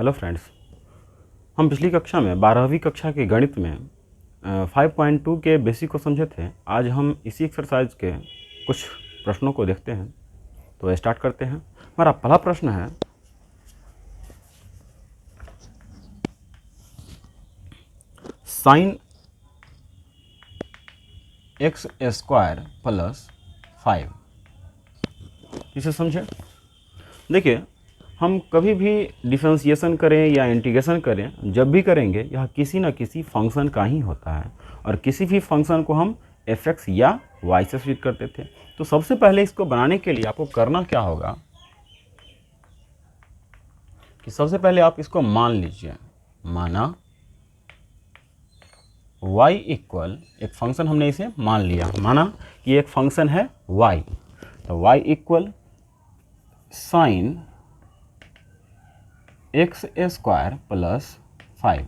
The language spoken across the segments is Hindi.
हेलो फ्रेंड्स, हम पिछली कक्षा में 12वीं कक्षा के गणित में 5.2 के बेसिक को समझे थे। आज हम इसी एक्सरसाइज के कुछ प्रश्नों को देखते हैं। तो स्टार्ट करते हैं। हमारा पहला प्रश्न है, साइन एक्स स्क्वायर प्लस 5। इसे समझे। देखिए, हम कभी भी डिफरेंशिएशन करें या इंटीग्रेशन करें, जब भी करेंगे यह किसी न किसी फंक्शन का ही होता है और किसी भी फंक्शन को हम fx या y से सूचित करते थे। तो सबसे पहले इसको बनाने के लिए आपको करना क्या होगा कि सबसे पहले आप इसको मान लीजिए। माना y इक्वल, एक फंक्शन हमने इसे मान लिया, माना कि एक फंक्शन है y। तो y equal sign x square plus 5।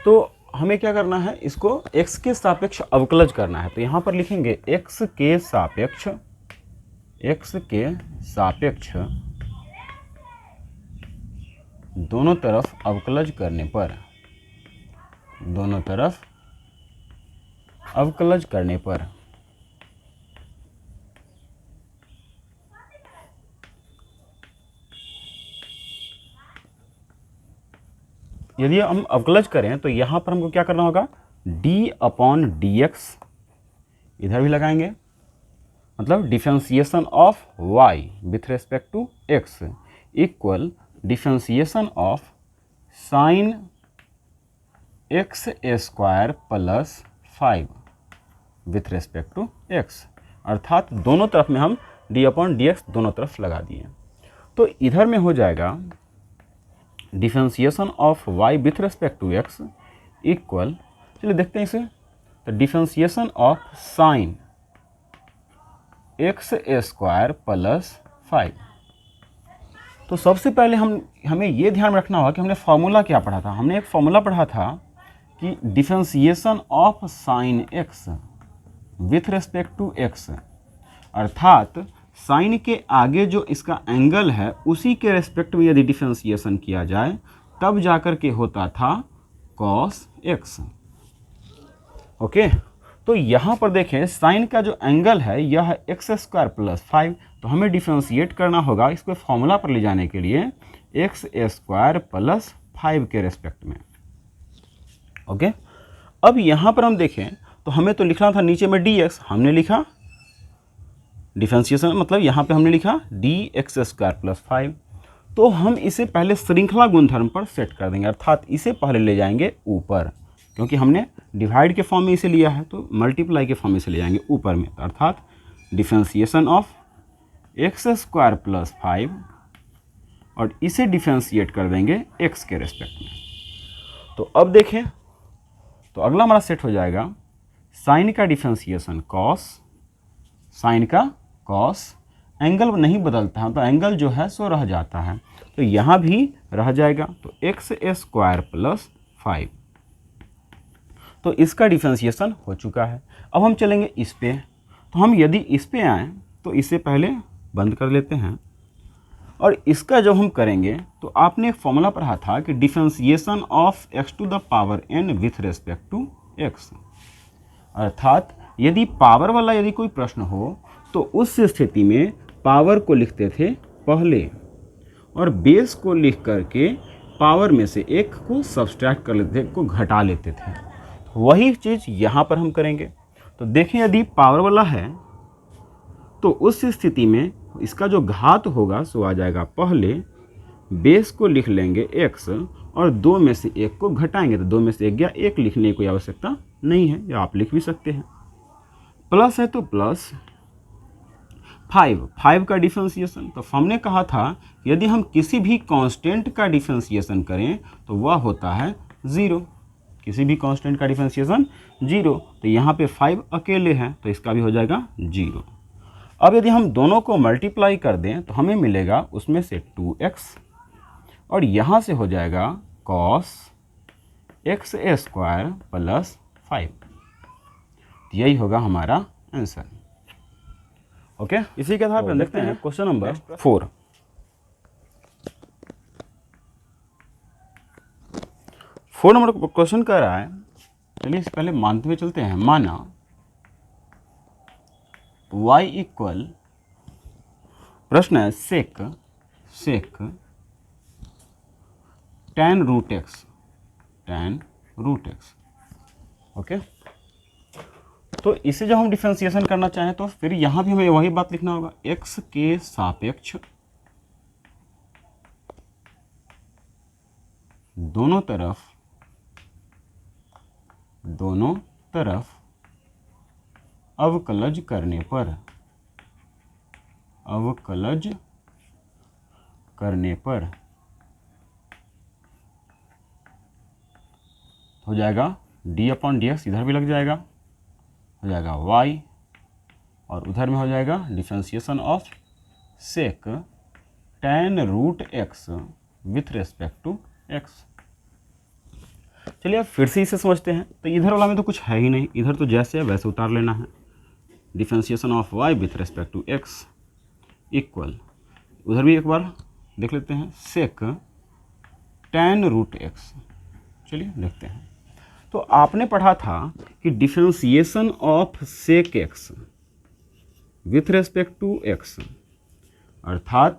तो हमें क्या करना है, इसको x के सापेक्ष अवकलज करना है। तो यहाँ पर लिखेंगे x के सापेक्ष दोनों तरफ अवकलज करने पर यदि हम अवकलज करें तो यहाँ पर हमको क्या करना होगा, d/dx इधर भी लगाएंगे, मतलब differentiation of y with respect to x equal differentiation of sine x square plus 5 with respect to x। अर्थात दोनों तरफ में हम d/dx दोनों तरफ लगा दिए। तो इधर में हो जाएगा differentiation of y with respect to x equal, चलिए देखते हैं इसे। तो differentiation of sine x square plus 5। तो सबसे पहले हमें ये ध्यान रखना होगा कि हमने फॉर्मूला क्या पढ़ा था। हमने एक फॉर्मूला पढ़ा था कि differentiation of sine x with respect to x, अर्थात साइन के आगे जो इसका एंगल है उसी के रेस्पेक्ट में यदि डिफरेंशिएशन किया जाए तब जाकर के होता था कॉस एक्स। ओके, तो यहाँ पर देखें साइन का जो एंगल है यह है एक्स स्क्वायर प्लस 5। तो हमें डिफरेंशिएट करना होगा इसको फॉर्मूला पर ले जाने के लिए एक्स स्क्वायर प्लस 5 के रेस्पेक्ट में। ओके, अब यहाँ पर हम देखें तो हमें तो लिखना था नीचे में dx, हमने लिखा डिफरेंशिएशन, मतलब यहाँ पे हमने लिखा dx स्क्वायर प्लस 5। तो हम इसे पहले श्रृंखला गुणधर्म पर सेट कर देंगे, अर्थात इसे पहले ले जाएंगे ऊपर, क्योंकि हमने डिवाइड के फॉर्म में इसे लिया है तो मल्टीप्लाई के फॉर्म में इसे ले जाएंगे ऊपर में। अर्थात differentiation of x square plus 5 और इसे डिफरेंशिएट कर देंगे x के रेस्पेक्ट में। तो अब देखें तो अगला हमारा सेट हो जाएगा साइन का डिफरेंशिएशन कॉस, साइन का कॉस, एंगल नहीं बदलता है तो एंगल जो है सो रह जाता है, तो यहाँ भी रह जाएगा। तो एक्स स्क्वायर प्लस 5, तो इसका डिफरेंशिएशन हो चुका है। अब हम चलेंगे इस पे। तो हम यदि इस पे आएँ तो इसे पहले बंद कर लेते हैं और इसका जब हम करेंगे तो आपने एक फॉर्मूला पढ़ा था कि differentiation of x to the power n with respect to x, अर्थात यदि पावर वाला यदि कोई प्रश्न हो तो उस स्थिति में पावर को लिखते थे पहले और बेस को लिख करके पावर में से एक को सब्सट्रैक्ट कर लेते थे, एक को घटा लेते थे। वही चीज़ यहाँ पर हम करेंगे। तो देखें यदि पावर वाला है तो उस स्थिति में इसका जो घात होगा सो आ जाएगा पहले, बेस को लिख लेंगे x और 2 में से 1 को घटाएंगे तो 2 में से 1 गया, 1 लिखने की कोई आवश्यकता नहीं है, या आप लिख भी सकते हैं। प्लस है तो प्लस 5 का डिफरेंशिएशन। तो हमने कहा था यदि हम किसी भी कांस्टेंट का डिफरेंशिएशन करें तो वह होता है 0, किसी भी कांस्टेंट का डिफरेंशिएशन 0। तो यहाँ पे 5 अकेले हैं तो इसका भी हो जाएगा 0। अब यदि हम दोनों को मल्टीप्लाई कर दें तो हमें मिलेगा उसमें से 2x और यहाँ से हो जाएगा cos एक्स स्क्वायर प्लस 5। यही होगा हमारा आंसर। ओके, इसी के आधार पर देखते हैं क्वेश्चन नंबर 4। 4 नंबर क्वेश्चन कह रहा है, चलिए इससे पहले मानते हुए चलते हैं। माना y इक्वल, प्रश्न है सेक tan रूट एक्स, ओके। तो इसे जब हम डिफरेंशिएशन करना चाहें तो फिर यहाँ भी हमें वही बात लिखना होगा, x के सापेक्ष दोनों तरफ अवकलज करने पर हो जाएगा d/dx, इधर भी लग जाएगा, हो जाएगा y, और उधर में हो जाएगा differentiation of sec tan root x with respect to x। चलिए अब फिर से इसे समझते हैं। तो इधर वाला में तो कुछ है ही नहीं, इधर तो जैसे है वैसे उतार लेना है। Differentiation of y with respect to x equal, उधर भी एक बार देख लेते हैं, सेक tan रूट एक्स। चलिए देखते हैं। तो आपने पढ़ा था कि differentiation of sec x with respect to x, अर्थात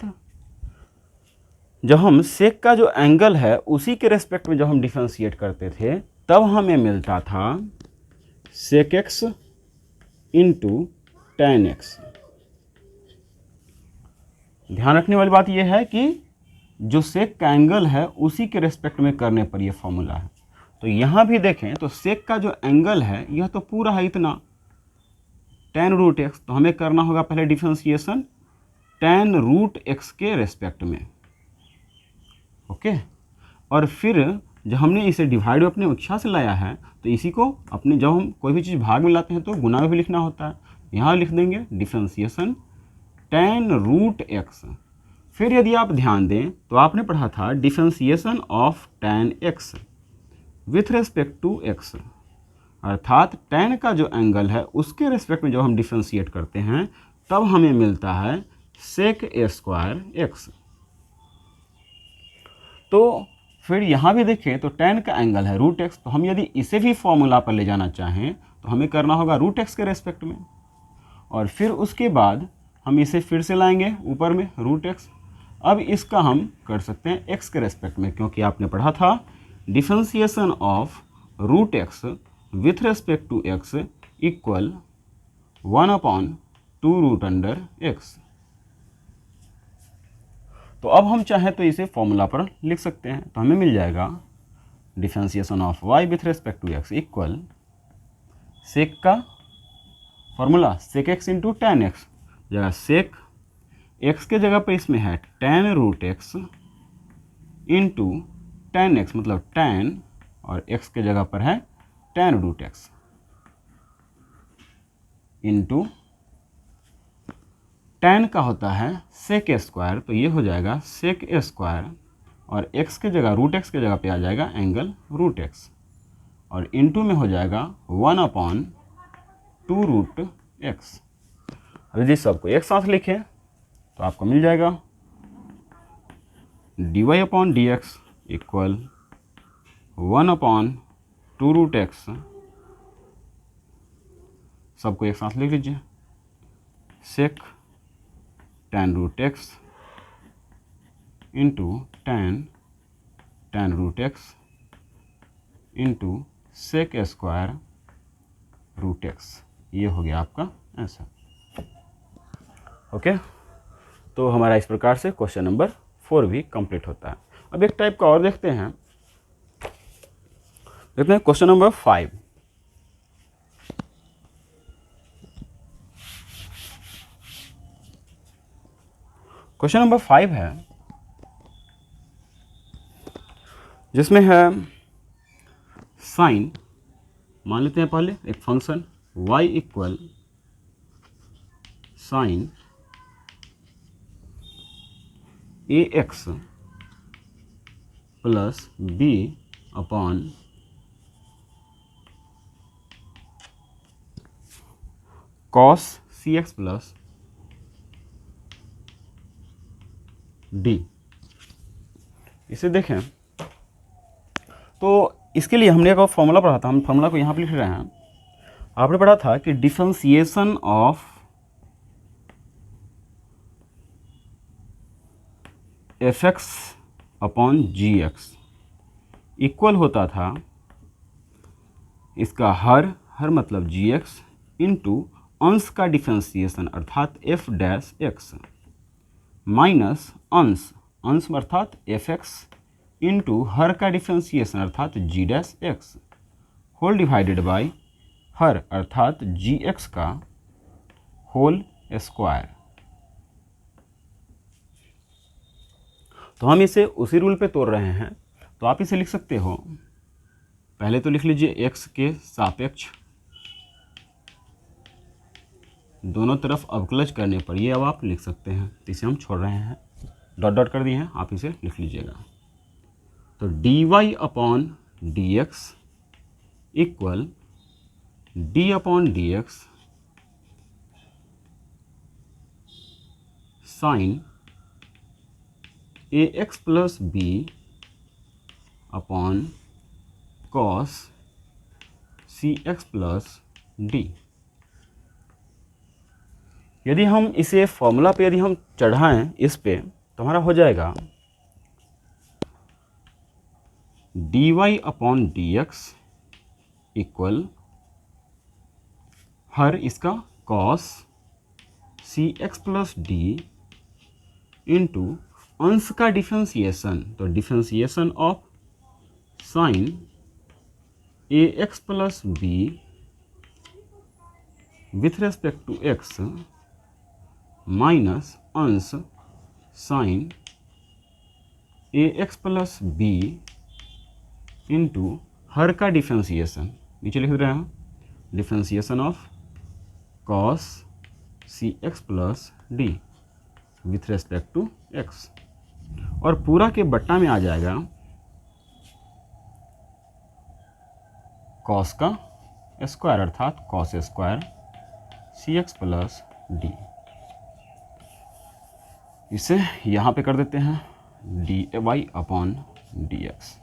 जब हम सेक का जो एंगल है उसी के रेस्पेक्ट में जब हम डिफरेंशिएट करते थे तब हमें मिलता था sec x into tan x. ध्यान रखने वाली बात यह है कि जो सेक का एंगल है उसी के रेस्पेक्ट में करने पर यह फॉर्मूला है। तो यहाँ भी देखें तो सेक का जो एंगल है यह तो पूरा है इतना tan रूट एक्स, तो हमें करना होगा पहले डिफरेंशिएशन tan रूट एक्स के रेस्पेक्ट में, ओके। और फिर जब हमने इसे डिवाइड अपने इच्छा से लाया है तो इसी को अपने, जब हम कोई भी चीज़ भाग में लाते हैं तो गुना में भी लिखना होता है, यहाँ लिख देंगे डिफरेंशिएशन tan रूट एक्स। फिर यदि आप ध्यान दें तो आपने पढ़ा था differentiation of tan x with respect to x, अर्थात tan का जो एंगल है उसके रेस्पेक्ट में जब हम डिफरेंशिएट करते हैं तब हमें मिलता है सेक ए स्क्वायर एक्स। तो फिर यहाँ भी देखें तो tan का एंगल है रूट एक्स, तो हम यदि इसे भी फॉर्मूला पर ले जाना चाहें तो हमें करना होगा रूट एक्स के रेस्पेक्ट में, और फिर उसके बाद हम इसे फिर से लाएंगे ऊपर में रूट एक्स। अब इसका हम कर सकते हैं एक्स के रेस्पेक्ट में, क्योंकि आपने पढ़ा था differentiation of root x with respect to x equal 1/2 root under x. तो अब हम चाहें तो इसे फॉर्मूला पर लिख सकते हैं, तो हमें मिल जाएगा differentiation of y with respect to x equal sec का formula sec x into tan x, जगह सेक x के जगह पर इसमें है tan root x into tan x, मतलब tan, और x के जगह पर है tan root x into tan का होता है सेक ए स्क्वायर, तो ये हो जाएगा सेक ए स्क्वायर, और x के जगह रूट एक्स के जगह पे आ जाएगा एंगल रूट एक्स, और इंटू में हो जाएगा 1/2 रूट एक्स। अब यदि सबको एक साथ लिखें तो आपको मिल जाएगा dy/dx इक्वल 1/2 रूट एक्स। सबको एक साथ लिख लीजिए, sec tan root x into tan root x into sec square root x. ये हो गया आपका आंसर, ओके। तो हमारा इस प्रकार से क्वेश्चन नंबर 4 भी कंप्लीट होता है। अब एक टाइप का और देखते हैं क्वेश्चन नंबर 5। क्वेश्चन नंबर 5 है जिसमें है साइन, मान लेते हैं पहले एक function y equal sine ax plus b upon cos cx plus d। इसे देखें तो इसके लिए हमने एक और फॉर्मूला पढ़ा था, हम फॉर्मूला को यहाँ पे लिख रहे हैं। आपने पढ़ा था कि differentiation of f x upon g x equal होता था इसका हर मतलब जी एक्स इंटू अंश का डिफरेंशिएशन अर्थात एफ डैश एक्स माइनस अंश अर्थात एफ एक्स इंटू हर का डिफरेंशिएशन अर्थात g dash x whole divided by हर अर्थात जी एक्स का होल स्क्वायर। तो हम इसे उसी रूल पे तोड़ रहे हैं, तो आप इसे लिख सकते हो, पहले तो लिख लीजिए x के सापेक्ष दोनों तरफ अवकलज करने पर ये अब आप लिख सकते हैं, तो इसे हम छोड़ रहे हैं, डॉट डॉट कर दिए हैं, आप इसे लिख लीजिएगा। तो dy upon d x equal d upon d x sine a x plus b upon cos c x plus d. यदि हम इसे फॉर्मूला पे यदि हम चढ़ाएं इस पे, तो हमारा हो जाएगा d y upon d x equal हर इसका cos c x plus d into अंश का डिफरेंशिएशन, तो differentiation of sine a x plus b with respect to x minus अंश sine a x plus b into हर का डिफरेंशिएशन, नीचे लिख रहे हैं differentiation of cos c x plus d with respect to x, और पूरा के बट्टा में आ जाएगा कॉस का स्क्वायर अर्थात cos square c x plus d. इसे यहाँ पे कर देते हैं d y upon d x.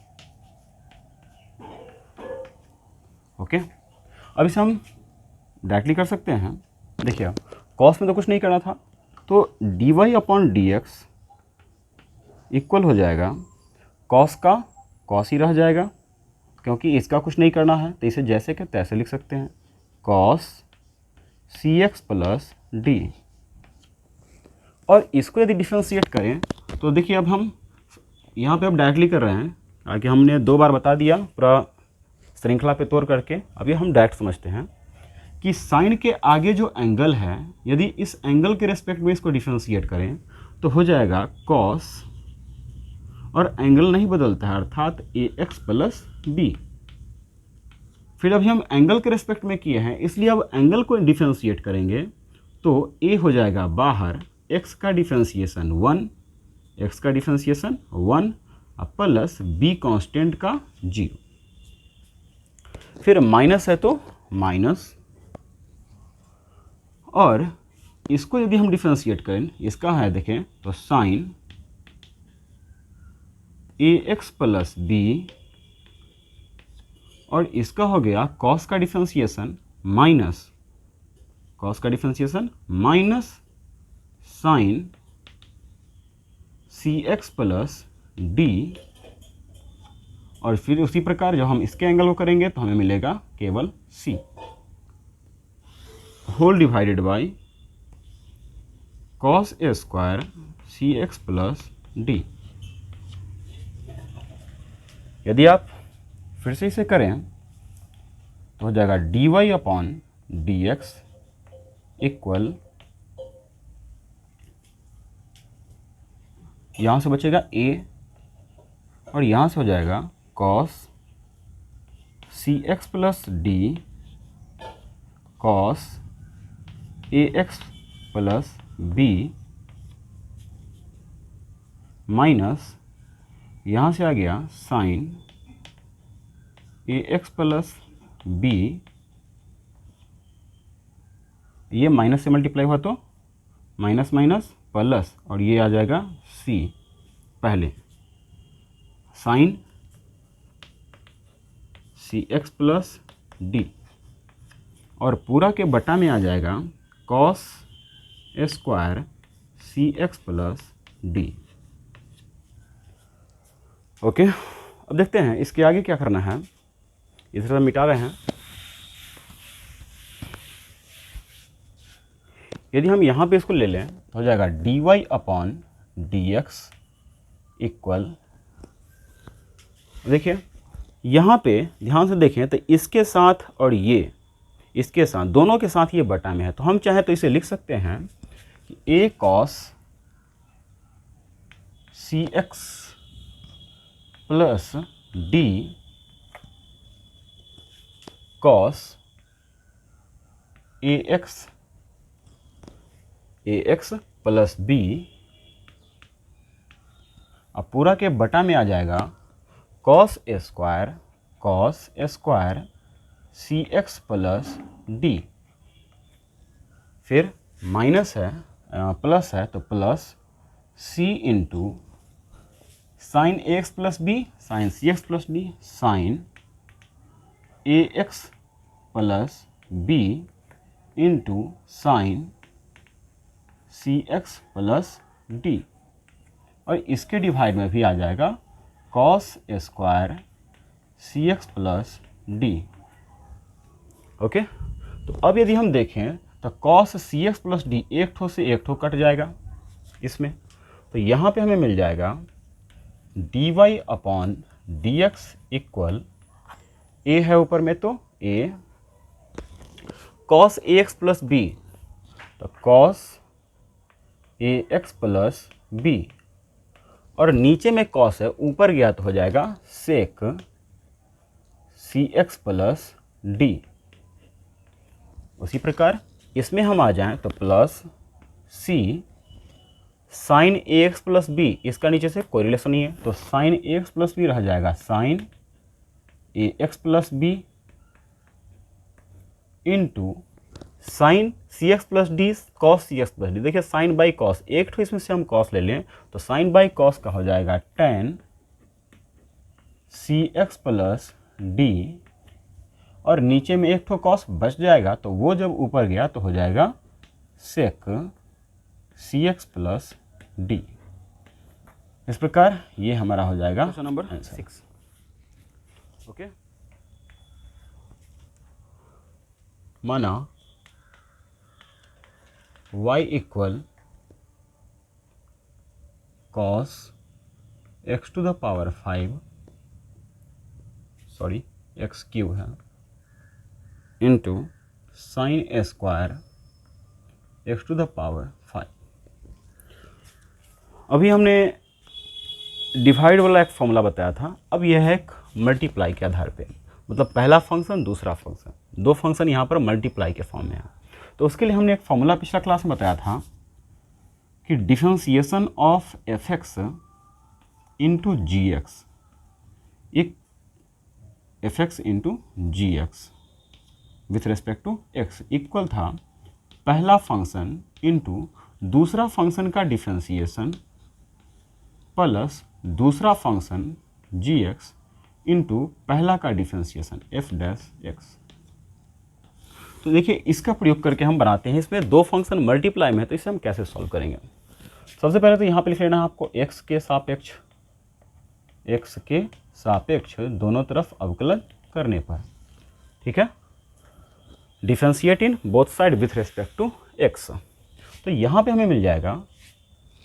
Okay, अब इसे हम डायरेक्टली कर सकते हैं। देखिए अब कॉस में तो कुछ नहीं करना था, तो d y upon d x equal हो जाएगा कॉस का कॉस ही रह जाएगा, क्योंकि इसका कुछ नहीं करना है, तो इसे जैसे के तैसे लिख सकते हैं cos c x plus d. और इसको यदि डिफ्रेंशिएट करें तो देखिए अब हम यहाँ पे अब डायरेक्टली कर रहे हैं, आगे हमने 2 बार बता दिया पूरा श्रृंखला पे तोड़ करके। अभी हम डायरेक्ट समझते हैं कि साइन के आगे जो एंगल है, यदि इस एंगल के रेस्पेक्ट में इसको डिफ्रेंशिएट करें तो हो जाएगा कॉस, और एंगल नहीं बदलता है अर्थात ए एक्स प्लस बी। फिर अभी हम एंगल के रेस्पेक्ट में किए हैं, इसलिए अब एंगल को डिफ्रेंशिएट करेंगे तो ए हो जाएगा बाहर एक्स का डिफ्रेंशिएशन 1, एक्स का डिफ्रेंशिएशन 1 प्लस बी कांस्टेंट का 0। फिर माइनस है तो माइनस, और इसको यदि हम डिफ्रेंशिएट करें, इसका है देखें तो sine a x plus b, और इसका हो गया कॉस का डिफ्रेंशिएशन माइनस कॉस का differentiation minus sign c x plus d, और फिर उसी प्रकार जब हम इसके एंगल को करेंगे तो हमें मिलेगा केवल c whole divided by cos a square c x plus d. यदि आप फिर से इसे करें तो हो जाएगा d y upon d x equal, यहाँ से बचेगा ए और यहाँ से हो जाएगा cos c x plus d cos a x plus b minus यहाँ से आ गया sine a x plus b, ये माइनस से मल्टीप्लाई हुआ तो माइनस माइनस प्लस, और ये आ जाएगा सी। पहले sign c x plus d, और पूरा के बटा में आ जाएगा cos square c x plus D. Okay, अब देखते हैं इसके आगे क्या करना है। इस तरह मिटा रहे हैं। यदि हम यहाँ पे इसको ले लें तो हो जाएगा d y upon d x equal, देखिए यहाँ पे ध्यान से देखें तो इसके साथ और ये इसके साथ, दोनों के साथ ये बटा में है, तो हम चाहें तो इसे लिख सकते हैं कि a cos c x plus d cos a x plus b, अब पूरा के बटा में आ जाएगा cos square c x plus d, फिर माइनस है प्लस है तो plus c into sine a x plus b sine c x plus d sine a x plus b into sine c x plus d, और इसके डिवाइड में भी आ जाएगा cos square c x plus D. Okay, तो अब यदि हम देखें तो cos c x plus D एक ठो से एक ठो कट जाएगा इसमें, तो यहाँ पे हमें मिल जाएगा d y upon d x equal, a है ऊपर में तो a cos a x plus b, तो cos a x plus b, और नीचे में कॉस है ऊपर गया तो हो जाएगा sec c x plus d. उसी प्रकार इसमें हम आ जाएं तो plus c sine a x plus b, इसका नीचे से कोई रिलेशन नहीं है तो sine a x plus b रह जाएगा sine a x plus b into sine c x plus d cos c x plus d. देखिए साइन बाई कॉस, एक ठो इसमें से हम कॉस ले लें तो साइन बाई कॉस का हो जाएगा टेन सी एक्स प्लस डी, और नीचे में एक ठो कॉस बच जाएगा तो वो जब ऊपर गया तो हो जाएगा sec c x plus d. इस प्रकार ये हमारा हो जाएगा क्वेश्चन नंबर 6। ओके, माना y equal cos x to the power 5, sorry x cube है, into sine square x to the power 5। अभी हमने डिवाइड वाला एक फॉर्मूला बताया था, अब यह है एक मल्टीप्लाई के आधार पे, मतलब पहला फंक्शन दूसरा फंक्शन, दो फंक्शन यहाँ पर मल्टीप्लाई के फॉर्म में है। तो उसके लिए हमने एक फॉर्मूला पिछला क्लास में बताया था कि differentiation of f x into g x, एक f x into g x with respect to x equal था पहला फंक्शन इंटू दूसरा फंक्शन का डिफरेंशिएशन प्लस दूसरा फंक्शन जी एक्स इंटू पहला का डिफरेंशिएशन एफ डैश एक्स। तो देखिए इसका प्रयोग करके हम बनाते हैं, इसमें दो फंक्शन मल्टीप्लाई में है तो इसे हम कैसे सॉल्व करेंगे। सबसे पहले तो यहाँ पे लिख लेना है आपको x के सापेक्ष दोनों तरफ अवकलन करने पर, ठीक है, differentiate in both side with respect to x। तो यहाँ पे हमें मिल जाएगा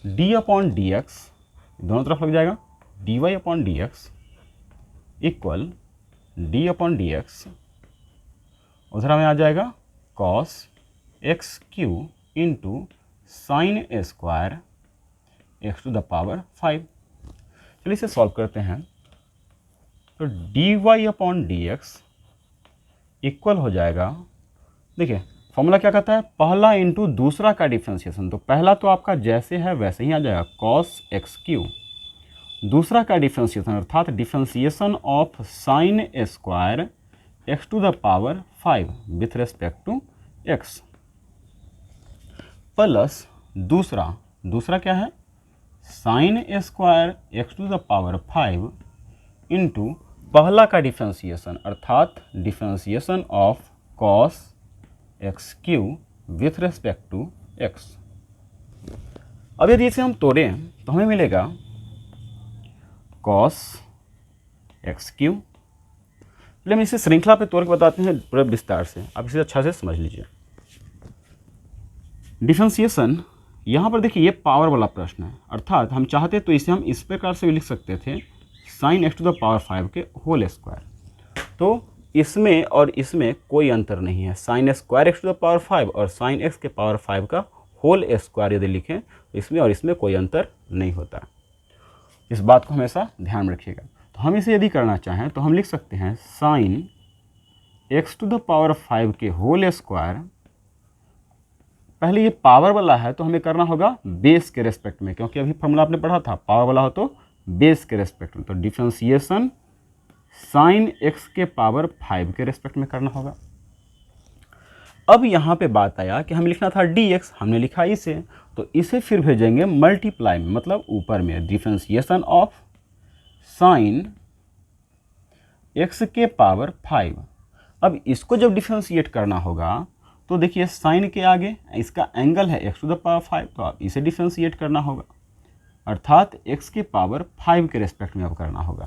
d अपॉन डी एक्स, दोनों तरफ लग जाएगा dy upon d x equal d upon d x, उधर हमें आ जाएगा cos x q into sine square x to the power 5। चलिए इसे सॉल्व करते हैं। तो d y upon d x equal हो जाएगा, देखिए फॉर्मूला क्या कहता है, पहला इंटू दूसरा का डिफरेंशिएशन, तो पहला तो आपका जैसे है वैसे ही आ जाएगा कॉस एक्स क्यू, दूसरा का डिफरेंशिएशन अर्थात differentiation of sine square x to the power 5 with respect to x, plus दूसरा क्या है sine square x to the power 5 into पहला का डिफरेंशिएशन अर्थात differentiation of cos x q with respect to x. अब यदि इसे हम तोड़ें तो हमें मिलेगा कॉस एक्स क्यू। चलिए हम इसे श्रृंखला पे तोड़ के बताते हैं पूरे विस्तार से, आप इसे अच्छा से समझ लीजिए। डिफरेंशिएशन यहाँ पर देखिए ये पावर वाला प्रश्न है, अर्थात हम चाहते तो इसे हम इस प्रकार से भी लिख सकते थे sine x to the power 5 के होल स्क्वायर। तो इसमें और इसमें कोई अंतर नहीं है, sine square x to the power 5 और साइन एक्स के पावर 5 का होल स्क्वायर यदि लिखें तो इसमें और इसमें कोई अंतर नहीं होता। इस बात को हमेशा ध्यान में रखिएगा। तो हम इसे यदि करना चाहें तो हम लिख सकते हैं sine x to the power 5 के होल स्क्वायर। पहले ये पावर वाला है तो हमें करना होगा बेस के रेस्पेक्ट में, क्योंकि अभी फॉर्मूला आपने पढ़ा था पावर वाला हो तो बेस के रेस्पेक्ट में। तो डिफरेंशिएशन साइन एक्स के पावर 5 के रेस्पेक्ट में करना होगा। अब यहाँ पे बात आया कि हमें लिखना था dx, हमने लिखा इसे, तो इसे फिर भेजेंगे मल्टीप्लाई में, मतलब ऊपर में डिफरेंशिएशन ऑफ साइन एक्स के पावर 5। अब इसको जब डिफरेंशिएट करना होगा तो देखिए साइन के आगे इसका एंगल है एक्स टू द पावर 5, तो अब इसे डिफरेंशिएट करना होगा, अर्थात एक्स के पावर 5 के रेस्पेक्ट में अब करना होगा,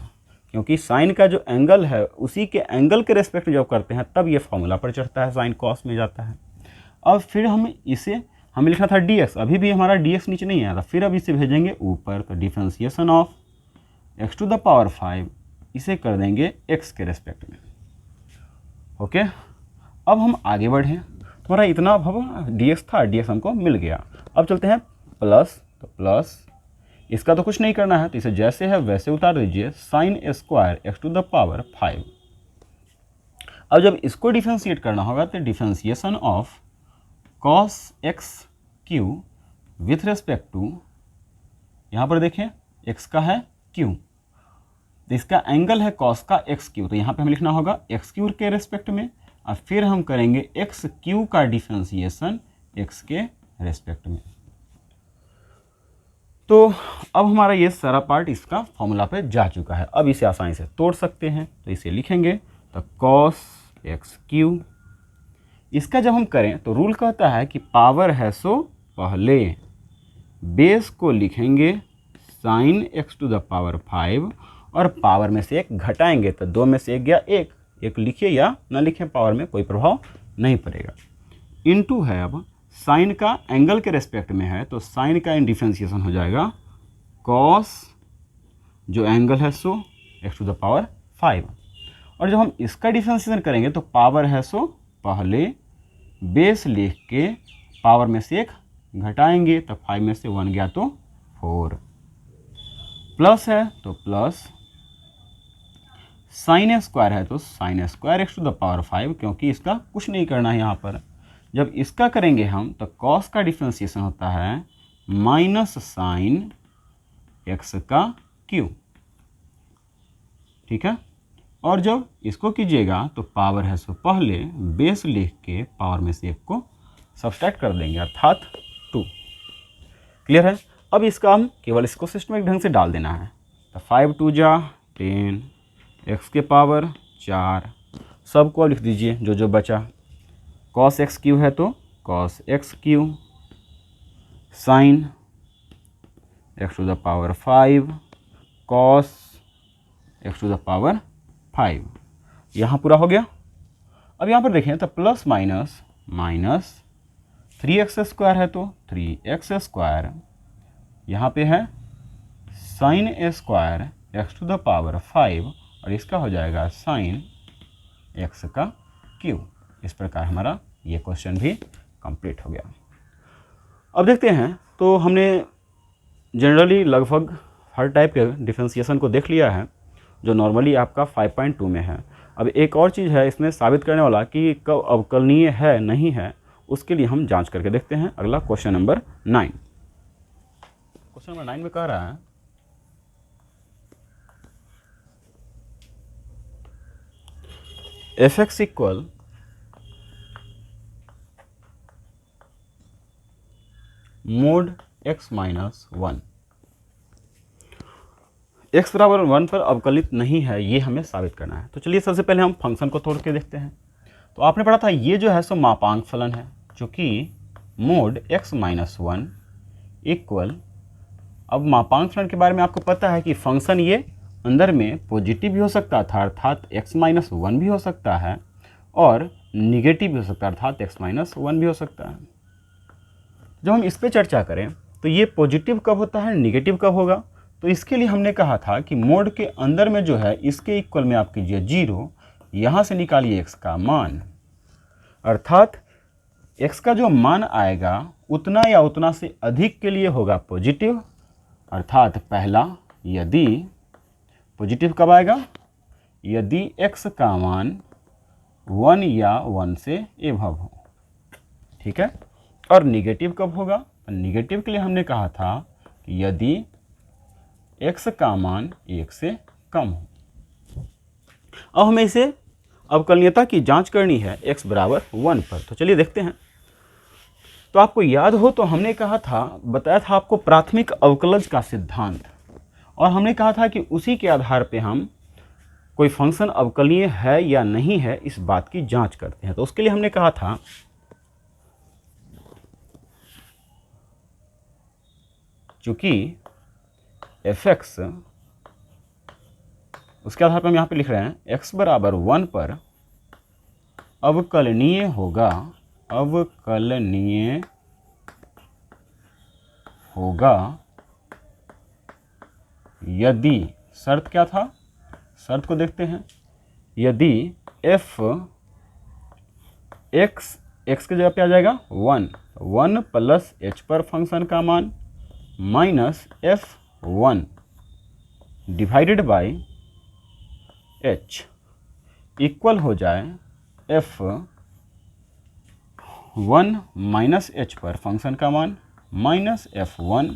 क्योंकि साइन का जो एंगल है उसी के एंगल के रेस्पेक्ट में जब करते हैं तब ये फॉर्मूला पर चढ़ता है, साइन कॉस में जाता है। अब फिर हम इसे हमें लिखना था dx, अभी भी हमारा dx नीचे नहीं आया था, फिर अब इसे भेजेंगे ऊपर, तो differentiation of x to the power 5 इसे कर देंगे x के रेस्पेक्ट में। ओके, अब हम आगे बढ़ें। हमारा इतना अब dx था, dx हमको मिल गया। अब चलते हैं प्लस, तो प्लस इसका तो कुछ नहीं करना है, तो इसे जैसे है वैसे उतार दीजिए, sine square x to the power 5। अब जब इसको डिफरेंशिएट करना होगा तो differentiation of cos x q with respect to, यहाँ पर देखें x का है q, तो इसका एंगल है कॉस का एक्स क्यू, तो यहाँ पे हमें लिखना होगा एक्स क्यू के रेस्पेक्ट में, और फिर हम करेंगे एक्स क्यू का डिफरेंशिएशन x के रेस्पेक्ट में। तो अब हमारा ये सारा पार्ट इसका फॉर्मूला पे जा चुका है, अब इसे आसानी से तोड़ सकते हैं। तो इसे लिखेंगे तो कॉस एक्स क्यू, इसका जब हम करें तो रूल कहता है कि पावर है सो पहले, बेस को लिखेंगे sine x to the power 5 और पावर में से एक घटाएंगे, तो 2 में से 1 गया 1, एक लिखिए या ना लिखें पावर में कोई प्रभाव नहीं पड़ेगा। इनटू है अब साइन का एंगल के रेस्पेक्ट में है, तो साइन का डिफरेंशिएशन हो जाएगा कॉस जो एंगल है सो एक्स टू द पावर 5, और जब हम इसका डिफरेंशिएशन करेंगे तो पावर है सो पहले, बेस लिख के पावर में से 1 घटाएंगे, तो 5 में से 1 गया तो 4, प्लस है तो प्लस साइन स्क्वायर है तो sine square x to the power 5, क्योंकि इसका कुछ नहीं करना है यहाँ पर। जब इसका करेंगे हम तो कॉस का डिफरेंशिएशन होता है माइनस साइन एक्स का क्यू, ठीक है। और जब इसको कीजिएगा तो पावर है सो पहले, बेस लिख के पावर में से 1 को सब्सट्रैक्ट कर देंगे, अर्थात 2। क्लियर है। अब इसका हम केवल इसको सिस्टमिक ढंग से डाल देना है, तो 5 2 जा 10, एक्स के पावर 4, सबको लिख दीजिए जो जो बचा। कॉस एक्स क्यू है तो cos x q, sine x to the power 5 cos x to the power 5, यहाँ पूरा हो गया। अब यहाँ पर देखें तो plus minus minus 3x square है तो 3x स्क्वायर, यहाँ पे है sine square x to the power 5 और इसका हो जाएगा साइन एक्स का क्यू। इस प्रकार हमारा ये क्वेश्चन भी कंप्लीट हो गया। अब देखते हैं, तो हमने जनरली लगभग हर टाइप के डिफरेंशिएशन को देख लिया है जो नॉर्मली आपका 5.2 में है। अब एक और चीज़ है इसमें साबित करने वाला कि कब अवकलनीय है नहीं है, उसके लिए हम जांच करके देखते हैं। अगला क्वेश्चन नंबर 9। क्वेश्चन नंबर 9 में कह रहा है F x equal mode x minus 1। x बराबर 1 पर अवकलित नहीं है, ये हमें साबित करना है। तो चलिए सबसे पहले हम फंक्शन को तोड़ के देखते हैं। तो आपने पढ़ा था ये जो है सो मापांक फलन है, जो कि मोड x माइनस 1 इक्वल, अब मापांक फलन के बारे में आपको पता है कि फंक्शन ये अंदर में पॉजिटिव भी हो सकता था अर्थात x माइनस 1 भी हो सकता है, और निगेटिव भी हो सकता है अर्थात x माइनस 1 भी हो सकता है। जब हम इस पर चर्चा करें तो ये पॉजिटिव कब होता है, निगेटिव कब होगा, तो इसके लिए हमने कहा था कि मोड के अंदर में जो है इसके इक्वल में आप कीजिए 0, यहाँ से निकालिए x का मान, अर्थात x का जो मान आएगा उतना या उतना से अधिक के लिए होगा पॉजिटिव, अर्थात पहला यदि पॉजिटिव कब आएगा, यदि x का मान 1 या 1 से एभव हो, ठीक है। और निगेटिव कब होगा, निगेटिव के लिए हमने कहा था कि यदि x का मान 1 से कम हो। अब हमें इसे अवकलनीयता की जांच करनी है x बराबर 1 पर। तो चलिए देखते हैं। तो आपको याद हो तो हमने कहा था, बताया था आपको प्राथमिक अवकलज का सिद्धांत, और हमने कहा था कि उसी के आधार पे हम कोई फंक्शन अवकलनीय है या नहीं है इस बात की जांच करते हैं। तो उसके लिए हमने कहा था चूंकि fx, उसके आधार पर हम यहाँ पे लिख रहे हैं x बराबर 1 पर अवकलनीय होगा, अवकलनीय होगा यदि, शर्त क्या था, शर्त को देखते हैं, यदि f x के जगह पे आ जाएगा 1 प्लस h पर फंक्शन का मान minus f1 divided by h equal हो जाए f1 माइनस h पर फंक्शन का मान माइनस f1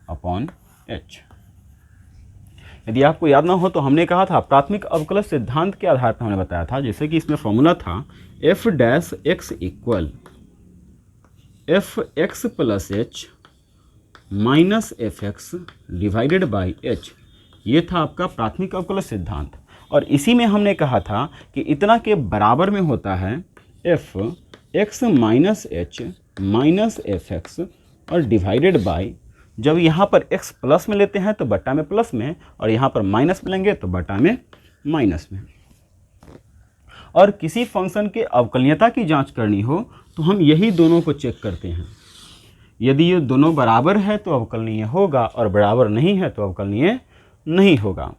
अपॉन h। यदि आपको याद ना हो तो हमने कहा था प्राथमिक अवकलज सिद्धांत के आधार पर हमने बताया था, जैसे कि इसमें फॉर्मूला था f dash x equal fx plus h minus fx divided by h। ये था आपका प्राथमिक अवकलज सिद्धांत, और इसी में हमने कहा था कि इतना के बराबर में होता है fx minus h minus fx और डिवाइडेड बाई, जब यहाँ पर x प्लस में लेते हैं तो बट्टा में प्लस में, और यहाँ पर माइनस में लेंगे तो बट्टा में माइनस में। और किसी फंक्शन के अवकलनीयता की जांच करनी हो तो हम यही दोनों को चेक करते हैं। यदि ये दोनों बराबर है तो अवकलनीय होगा, और बराबर नहीं है तो अवकलनीय नहीं होगा।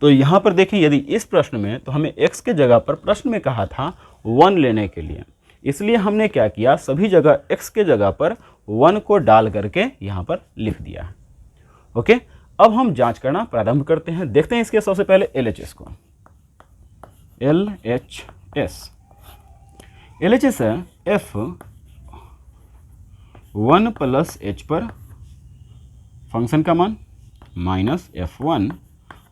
तो यहाँ पर देखें, यदि इस प्रश्न में, तो हमें x के जगह पर प्रश्न में कहा था 1 लेने के लिए, इसलिए हमने क्या किया, सभी जगह x के जगह पर 1 को डाल करके यहाँ पर लिख दिया है। ओके, अब हम जांच करना प्रारंभ करते हैं। देखते हैं इसके सबसे पहले LHS को। LHS है f1 प्लस h पर फंक्शन का मान माइनस f1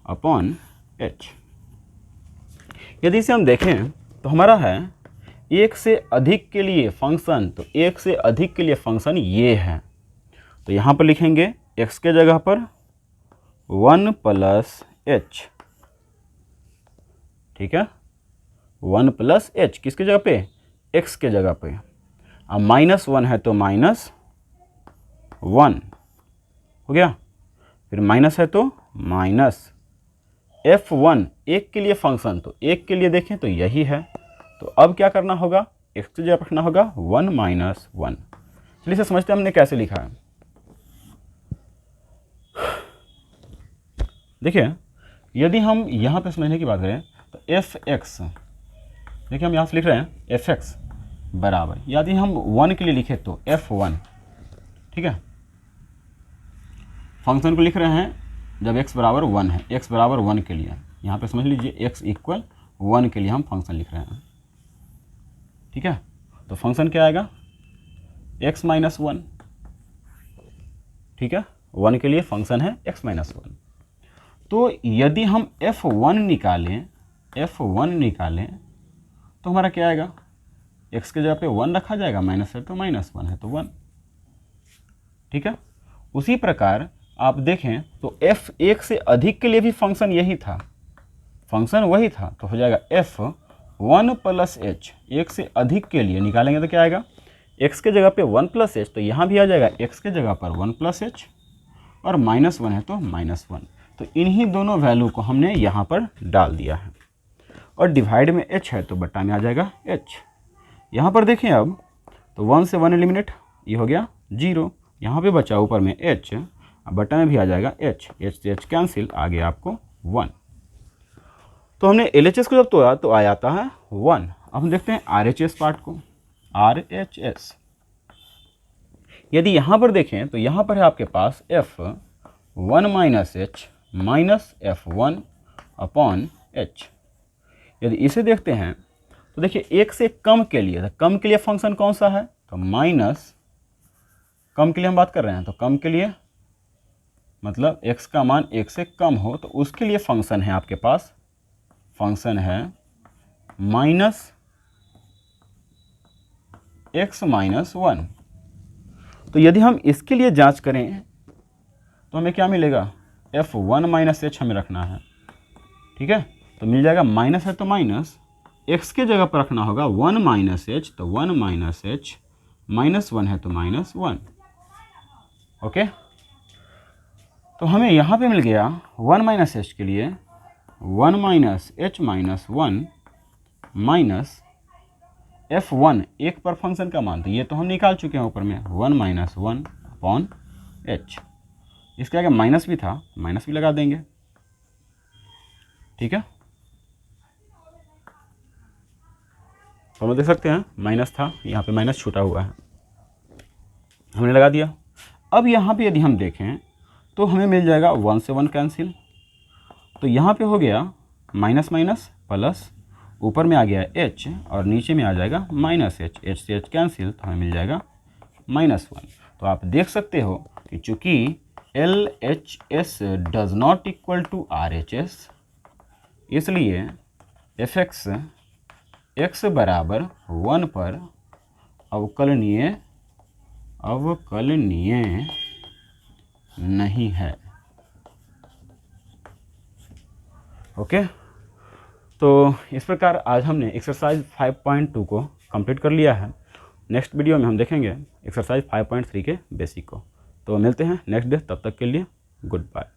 अपॉन h। यदि इसे हम देखें तो हमारा है एक से अधिक के लिए फंक्शन, तो एक से अधिक के लिए फंक्शन ये है, तो यहाँ पर लिखेंगे x के जगह पर 1 प्लस h, ठीक है, 1 प्लस h किसके जगह पे, x के जगह पे। अब माइनस 1 है तो माइनस 1 हो गया, फिर माइनस है तो माइनस f1 एक के लिए फंक्शन, तो एक के लिए देखें तो यही है। तो अब क्या करना होगा, x की जगह रखना होगा 1 माइनस 1। चलिए इसे समझते हैं हमने कैसे लिखा है। देखिए, यदि हम यहाँ पे समझने की बात करें तो fx, देखिए हम यहाँ से लिख रहे हैं fx बराबर, यदि हम 1 के लिए लिखे तो f1, ठीक है, फंक्शन को लिख रहे हैं जब x बराबर 1 है, x बराबर 1 के लिए, यहाँ पे समझ लीजिए x इक्वल 1 के लिए हम फंक्शन लिख रहे हैं, ठीक है। तो फंक्शन क्या आएगा, x माइनस 1, ठीक है, 1 के लिए फंक्शन है x माइनस 1। तो यदि हम f1 निकालें तो हमारा क्या आएगा, x के जगह पे 1 रखा जाएगा, माइनस है तो माइनस, 1 है तो 1, ठीक है। उसी प्रकार आप देखें तो f एक से अधिक के लिए भी फंक्शन यही था, फंक्शन वही था, तो हो जाएगा f1 प्लस h। एक से अधिक के लिए निकालेंगे तो क्या आएगा, x के जगह पे 1 प्लस एच, तो यहाँ भी आ जाएगा x के जगह पर 1 प्लस एच, और -1 है तो -1। तो इन्हीं दोनों वैल्यू को हमने यहाँ पर डाल दिया है, और डिवाइड में h है तो बट्टा में आ जाएगा h। यहाँ पर देखें अब तो 1 से 1 एलिमिनेट, ये हो गया 0, यहाँ पे बचा ऊपर में h, अब बट्टा में भी आ जाएगा h, h से h कैंसिल, आ गया आपको 1। तो हमने LHS को जब तोड़ा तो आ जाता है 1। अब हम देखते हैं RHS पार्ट को, RHS। यदि यहाँ पर देखें तो यहाँ पर है आपके पास f1 minus h minus f1 upon h। यदि इसे देखते हैं तो देखिए एक से कम के लिए, तो कम के लिए फंक्शन कौन सा है, तो माइनस, कम के लिए हम बात कर रहे हैं, तो कम के लिए मतलब x का मान 1 से कम हो तो उसके लिए फंक्शन है आपके पास, फंक्शन है माइनस x माइनस 1। तो यदि हम इसके लिए जांच करें तो हमें क्या मिलेगा, f1 माइनस h हमें रखना है, ठीक है, तो मिल जाएगा, माइनस है तो माइनस, x के जगह पर रखना होगा 1 माइनस h, तो 1 माइनस h, -1 है तो -1। ओके, तो हमें यहाँ पे मिल गया 1 माइनस h के लिए 1 minus h minus 1 minus f1 एक पर फंक्शन का मान, तो ये तो हम निकाल चुके हैं ऊपर में 1 माइनस 1 अपॉन h। इसके आगे माइनस भी था, माइनस भी लगा देंगे, ठीक है। तो हम देख सकते हैं माइनस था, यहाँ पे माइनस छूटा हुआ है, हमने लगा दिया। अब यहाँ पे यदि हम देखें तो हमें मिल जाएगा 1 से 1 कैंसिल, तो यहाँ पे हो गया माइनस माइनस प्लस, ऊपर में आ गया h और नीचे में आ जाएगा माइनस h, h से h कैंसिल, तो हमें मिल जाएगा -1। तो आप देख सकते हो कि चूँकि LHS does not equal to RHS, इसलिए fx x बराबर 1 पर अवकलनीय नहीं है। ओके, तो इस प्रकार आज हमने एक्सरसाइज 5.2 को कंप्लीट कर लिया है। नेक्स्ट वीडियो में हम देखेंगे एक्सरसाइज 5.3 के बेसिक को। तो मिलते हैं नेक्स्ट डे, तब तक के लिए गुड बाय।